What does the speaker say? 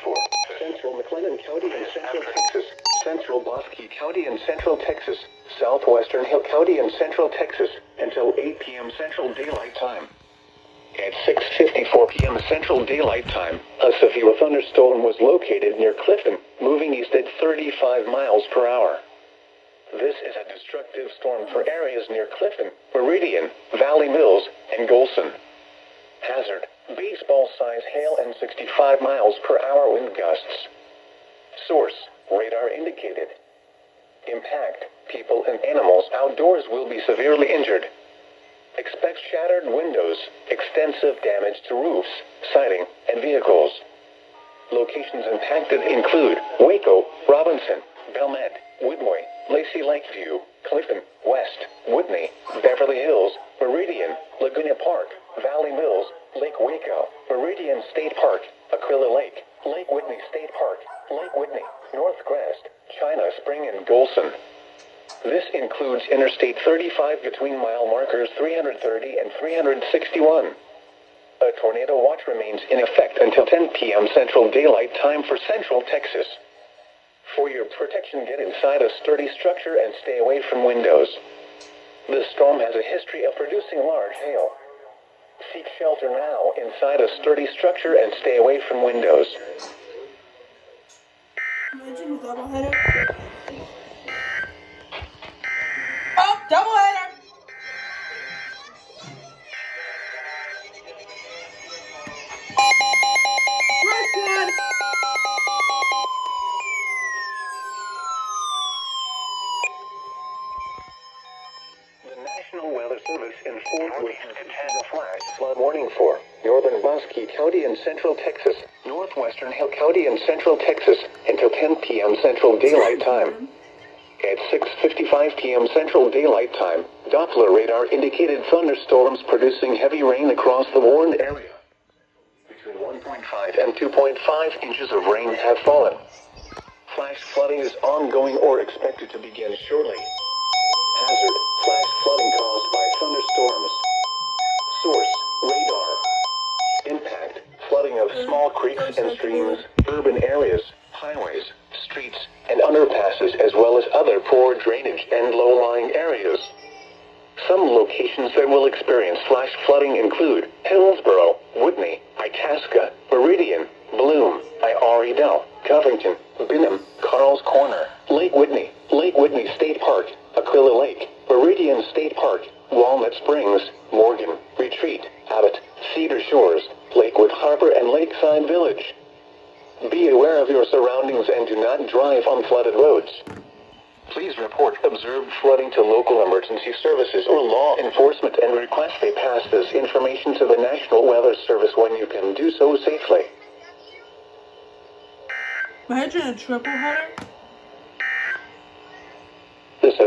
for central McLennan County in central Texas, central Bosque County in central Texas, southwestern Hill County in central Texas, until 8 p.m. Central Daylight Time. At 6:54 p.m. Central Daylight Time, a severe thunderstorm was located near Clifton, moving east at 35 miles per hour. This is a destructive storm for areas near Clifton, Meridian, Valley Mills, and Golson. Hazard: baseball-size hail and 65 miles per hour wind gusts. Source: radar indicated. Impact: people and animals outdoors will be severely injured. Expect shattered windows, extensive damage to roofs, siding, and vehicles. Locations impacted include Waco, Robinson, Belmed, Woodway, Lacey Lakeview, Clifton, West, Whitney, Beverly Hills, Meridian, Laguna Park, Valley Mills, Lake Waco, Meridian State Park, Aquila Lake, Lake Whitney State Park, Lake Whitney, North Crest, China Spring, and Golson. This includes Interstate 35 between mile markers 330 and 361. A tornado watch remains in effect until 10 p.m. Central Daylight Time for Central Texas. For your protection, get inside a sturdy structure and stay away from windows. The storm has a history of producing large hail. Seek shelter now inside a sturdy structure and stay away from windows. Imagine a doubleheader. Oh, doubleheader! First one! The National Weather Service in Fort Worth has a flash flood warning for northern Bosque County in central Texas, northwestern Hill County in central Texas, until 10 p.m. Central Daylight Time. At 6:55 p.m. Central Daylight Time, Doppler radar indicated thunderstorms producing heavy rain across the warned area. Between 1.5 and 2.5 inches of rain have fallen. Flash flooding is ongoing or expected to begin shortly. Hazard: flash flooding caused by thunderstorms. Source: radar. Impact: flooding of small creeks and streams, urban areas, highways, streets, and underpasses, as well as other poor drainage and low-lying areas. Some locations that will experience flash flooding include Hillsboro, Whitney, Itasca, Meridian, Bloom, Iredell, Covington, Benham, Carl's Corner, Lake Whitney State Park, Aquila Lake, Meridian State Park, Walnut Springs, Morgan, Retreat, Abbott, Cedar Shores, Lakewood Harbor, and Lakeside Village. Be aware of your surroundings and do not drive on flooded roads. Please report observed flooding to local emergency services or law enforcement and request they pass this information to the National Weather Service when you can do so safely. Imagine a triple header. This